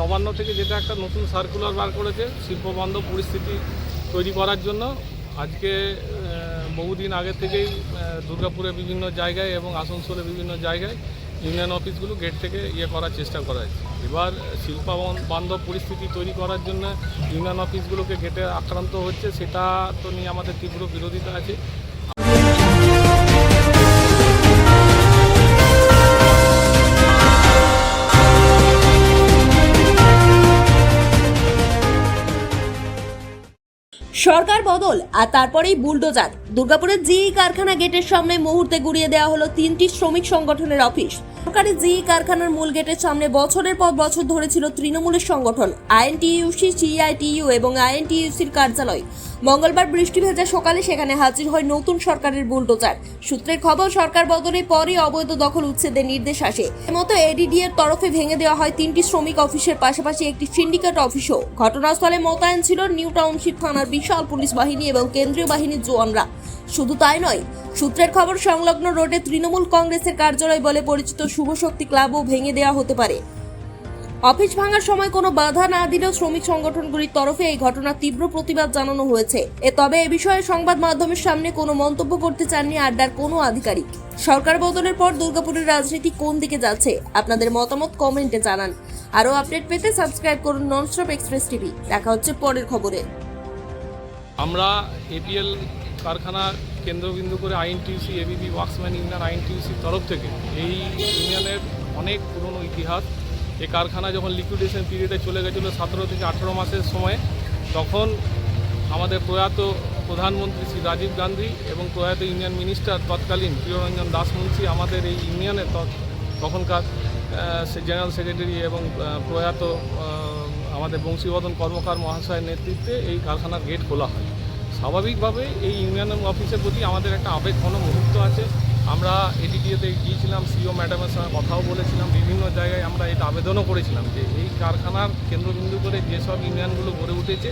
নবান্ন থেকে যেটা একটা নতুন সার্কুলার বার করেছে শিল্পবান্ধব পরিস্থিতি তৈরি করার জন্য। আজকে বহুদিন আগে থেকেই দুর্গাপুরে বিভিন্ন জায়গায় এবং আসানসোলে বিভিন্ন জায়গায় ইউনিয়ন অফিসগুলো গেট থেকে করার চেষ্টা করা হয়েছে। এবার শিল্পবান্ধব পরিস্থিতি তৈরি করার জন্য ইউনিয়ন অফিসগুলোকে গেটে আক্রান্ত হচ্ছে, সেটা তো নিয়ে আমাদের তীব্র বিরোধিতা আছে। সরকার বদল আর তারপরেই বুলডোজার। দুর্গাপুরের জিই কারখানা গেটের সামনে মুহূর্তে গুড়িয়ে দেওয়া হলো 3টি শ্রমিক সংগঠনের অফিস। সরকারি জিই কারখানার মূল গেটের সামনে বছরের পর বছর ধরে ছিল তৃণমূলের সংগঠন আইএনটিইউসি, সিআইটিইউ এবং আইএনটিইউসির কার্যালয়। মঙ্গলবার বৃষ্টি ভেজা সকালে সেখানে হাজির হয় নতুন সরকারের বুলডোজার। সূত্রের খবর, সরকার বদলের পরই অবৈধ দখল উচ্ছেদের নির্দেশ আসে। এমতো এডিডি এর তরফে ভেঙে দেওয়া হয় 3টি শ্রমিক অফিসের পাশাপাশি একটি সিন্ডিকেট অফিসও। ঘটনাস্থলে মোতায়েন ছিল নিউ টাউনশিপ থানার বিশাল পুলিশ বাহিনী এবং কেন্দ্রীয় বাহিনীর জওয়ানরা। শুধু তাই নয়, সূত্রের খবর সংলগ্ন রোডে তৃণমূল কংগ্রেসের কার্যালয় বলে পরিচিত শুভশক্তি ক্লাবও ভেঙে দেওয়া হতে পারে। অফিস ভাঙার সময় কোনো বাধা না দিলেও শ্রমিক সংগঠনগুলির তরফে এই ঘটনার তীব্র প্রতিবাদ জানানো হয়েছে। তবে এ বিষয়ে সংবাদ মাধ্যমের সামনে কোনো মন্তব্য করতে চাননি আড্ডার কোনো আধিকারিক। সরকার বদলের পর দুর্গাপুরের রাজনীতি কোন দিকে যাচ্ছে, আপনাদের মতামত কমেন্টে জানান। আরও আপডেট পেতে সাবস্ক্রাইব করুন ননস্টপ এক্সপ্রেস টিভি। দেখা হচ্ছে পরের খবরে। আমরা এপিএল কারখানা কেন্দ্রবিন্দু করে আইএনটিইউসি, এবিপি ওয়ার্কসম্যান ইউনিয়ন আইএনটিইউসির তরফ থেকে এই ইউনিয়নের অনেক পুরনো ইতিহাস। এই কারখানা যখন লিকুইডেশন পিরিয়ডে চলে গেছিলো 17 থেকে 18 মাসের সময়, তখন আমাদের প্রয়াত প্রধানমন্ত্রী শ্রী রাজীব গান্ধী এবং প্রয়াত ইউনিয়ন মিনিস্টার তৎকালীন প্রিয়রঞ্জন দাস মুন্সি আমাদের এই ইউনিয়নের তখনকার জেনারেল সেক্রেটারি এবং প্রয়াত আমাদের বংশীবদন কর্মকার মহাশয়ের নেতৃত্বে এই কারখানার গেট খোলা হয়। স্বাভাবিকভাবে এই ইউনিয়ন অফিসের প্রতি আমাদের একটা আবেগঘন মুহূর্ত আছে। আমরা এডিডিএতে গিয়েছিলাম, সিও ম্যাডামের সঙ্গে কথাও বলেছিলাম, বিভিন্ন জায়গায় আমরা এটা আবেদনও করেছিলাম যে এই কারখানার কেন্দ্রবিন্দু করে যেসব ইউনিয়নগুলো গড়ে উঠেছে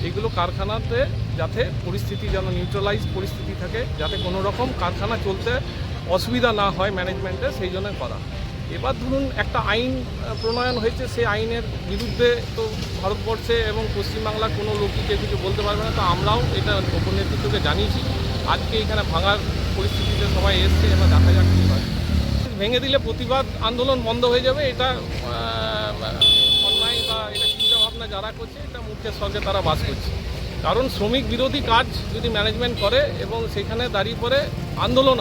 এগুলো কারখানাতে যাতে পরিস্থিতি যেন নিউট্রালাইজ পরিস্থিতি থাকে, যাতে কোনো রকম কারখানা চলতে অসুবিধা না হয় ম্যানেজমেন্টে, সেই জন্য করা। এবার ধরুন একটা আইন প্রণয়ন হয়েছে, সেই আইনের বিরুদ্ধে তো ভারতবর্ষে এবং পশ্চিমবাংলার কোনো লোকই কেউ কিছু বলতে পারবে না। তো আমরাও এটা উপনেতৃত্বকে জানিয়েছি। আজকে এখানে ভাঙার পরিস্থিতিতে সবাই এসছে, এবার দেখা যাক কী হয়। ভেঙে দিলে প্রতিবাদ আন্দোলন বন্ধ হয়ে যাবে, এটা অন্যায় বা এটা চিন্তাভাবনা যারা করছে এটা মূর্খের স্বর্গে তারা বাস করছে। কারণ শ্রমিক বিরোধী কাজ যদি ম্যানেজমেন্ট করে এবং সেখানে দাঁড়িয়ে পড়ে আন্দোলন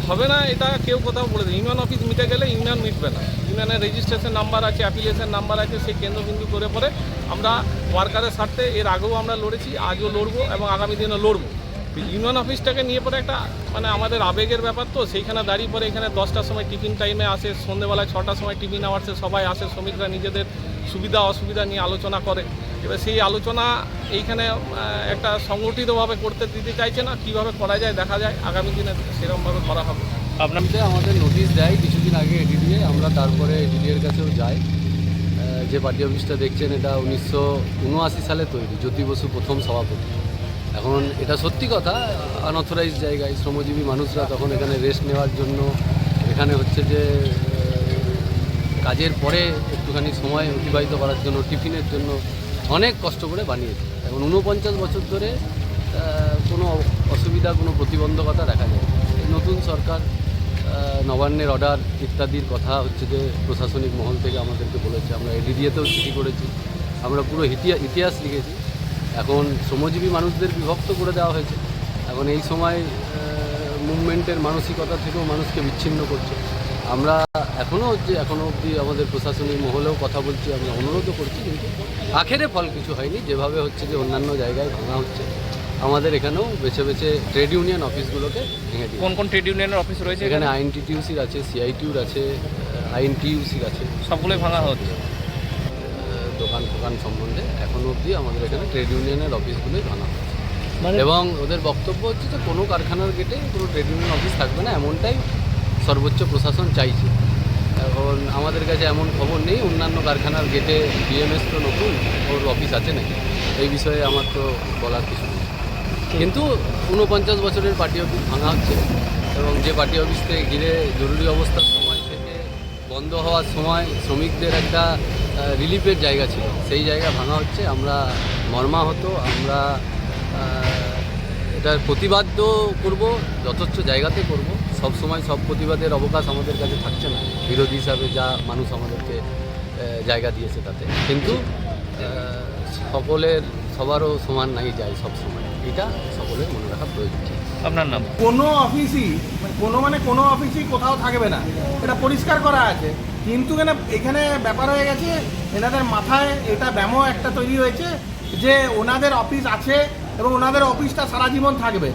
হবে না, এটা কেউ কোথাও বলে দেয়। ইউনিয়ন অফিস মিটে গেলে ইউনিয়ন মিটবে না। ইউনিয়নের রেজিস্ট্রেশন নাম্বার আছে, অ্যাপ্লিকেশন নাম্বার আছে, সেই কেন্দ্রবিন্দু করে পরে আমরা ওয়ার্কারের স্বার্থে এর আগেও আমরা লড়েছি, আজও লড়বো এবং আগামী দিনে লড়বো। ইউনিয়ন অফিসটাকে নিয়ে পরে একটা আমাদের আবেগের ব্যাপার, তো সেইখানে দাঁড়িয়ে পরে এখানে 10টার সময় টিফিন টাইমে আসে, সন্ধ্যেবেলায় 6টার সময় টিফিন আওয়ার্সে সবাই আসে, শ্রমিকরা নিজেদের সুবিধা অসুবিধা নিয়ে আলোচনা করে। এবার সেই আলোচনা এইখানে একটা সংগঠিতভাবে করতে দিতে চাইছে না। কীভাবে করা যায় দেখা যায়, আগামী দিনে সেরকমভাবে করা হবে। আপনাদের আমাদের নোটিশ দেয় কিছুদিন আগে এডিডিএ, আমরা তারপরে এডিডিএর কাছেও যাই। যে পার্টি অফিসটা দেখছেন এটা 1979 সালে তৈরি, জ্যোতি বসু প্রথম সভাপতি। এখন এটা সত্যি কথা, আনঅথরাইজ জায়গায় শ্রমজীবী মানুষরা তখন এখানে রেস্ট নেওয়ার জন্য, এখানে হচ্ছে যে কাজের পরে একটুখানি সময় অতিবাহিত করার জন্য, টিফিনের জন্য অনেক কষ্ট করে বানিয়েছে। এখন 49 বছর ধরে কোনো অসুবিধা, কোনো প্রতিবন্ধকতা দেখা যায়। এই নতুন সরকার নবান্নের অর্ডার ইত্যাদির কথা হচ্ছে যে প্রশাসনিক মহল থেকে আমাদেরকে বলেছে, আমরা এডিডিএতেও চিঠি করেছি, আমরা পুরো ইতিহাস লিখেছি। এখন শ্রমজীবী মানুষদের বিভক্ত করে দেওয়া হয়েছে। এখন এই সময় মুভমেন্টের মানসিকতা থেকেও মানুষকে বিচ্ছিন্ন করছে। আমরা এখনও অবধি আমাদের প্রশাসনিক মহলেও কথা বলছি, আমরা অনুরোধও করছি, কিন্তু আখেরে ফল কিছু হয়নি। যেভাবে হচ্ছে যে অন্যান্য জায়গায় ভাঙা হচ্ছে, আমাদের এখানেও বেছে বেছে ট্রেড ইউনিয়ন অফিসগুলোকে ভেঙে দিই। কোন কোন ট্রেড ইউনিয়নের অফিস রয়েছে এখানে আইএনটিটিউসির আছে, সিআইটিউর আছে, আইএনটিইউসির আছে, সবগুলোই ভাঙা হচ্ছে। দোকান ফোকান সম্বন্ধে এখনও অবধি আমাদের এখানে ট্রেড ইউনিয়নের অফিসগুলোই ভাঙা হচ্ছে। এবং ওদের বক্তব্য হচ্ছে যে কোনো কারখানার গেটে কোনো ট্রেড ইউনিয়ন অফিস থাকবে না, এমনটাই সর্বোচ্চ প্রশাসন চাইছে। এখন আমাদের কাছে এমন খবর নেই অন্যান্য কারখানার গেটে বিএমএস তো নতুন, ওর অফিস আছে নাকি, এই বিষয়ে আমার তো বলার কিছু নেই। কিন্তু 49 বছরের পার্টি অফিস ভাঙা হচ্ছে, এবং যে পার্টি অফিসকে ঘিরে জরুরি অবস্থার সময় থেকে বন্ধ হওয়ার সময় শ্রমিকদের একটা রিলিফের জায়গা ছিল, সেই জায়গা ভাঙা হচ্ছে। আমরা মর্মাহত, আমরা এটার প্রতিবাদও করব, যথেষ্ট জায়গাতে করব। সব সময় সব প্রতিবাদের অবকাশ আমাদের কাছে থাকছে না, বিরোধী হিসাবে যা মানুষ আমাদেরকে জায়গা দিয়েছে তাতে। কিন্তু সবারও সমান নাই যায় সব সময়, এটা সকলের মনে রাখা প্রয়োজন। আপনার নাম? কোনো অফিসই কোনো অফিসই কোথাও থাকবে না, এটা পরিষ্কার করা আছে। কিন্তু এখানে ব্যাপার হয়ে গেছে, এনাদের মাথায় এটা ব্যামো একটা তৈরি হয়েছে যে ওনাদের অফিস আছে এবং ওনাদের অফিসটা সারা জীবন থাকবে।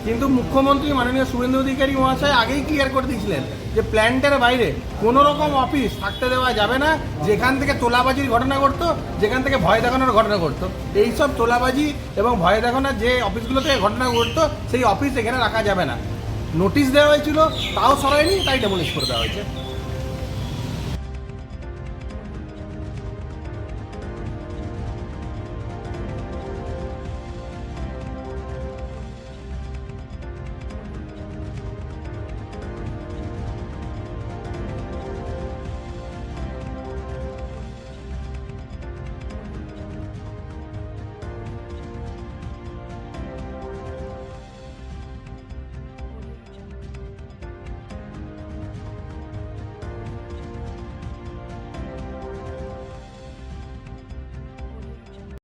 কিন্তু মুখ্যমন্ত্রী মাননীয় শুভেন্দু অধিকারী মহাশয় আগেই ক্লিয়ার করে দিয়েছিলেন যে প্ল্যান্টের বাইরে কোনো রকম অফিস থাকতে দেওয়া যাবে না। যেখান থেকে তোলাবাজির ঘটনা ঘটতো, যেখান থেকে ভয় দেখানোর ঘটনা ঘটতো, এইসব তোলাবাজি এবং ভয় দেখানোর যে অফিসগুলো থেকে ঘটনা ঘটতো, সেই অফিস এখানে রাখা যাবে না। নোটিশ দেওয়া হয়েছিল, তাও সরায়নি, তাই ডেমোলিশ করে দেওয়া হয়েছে।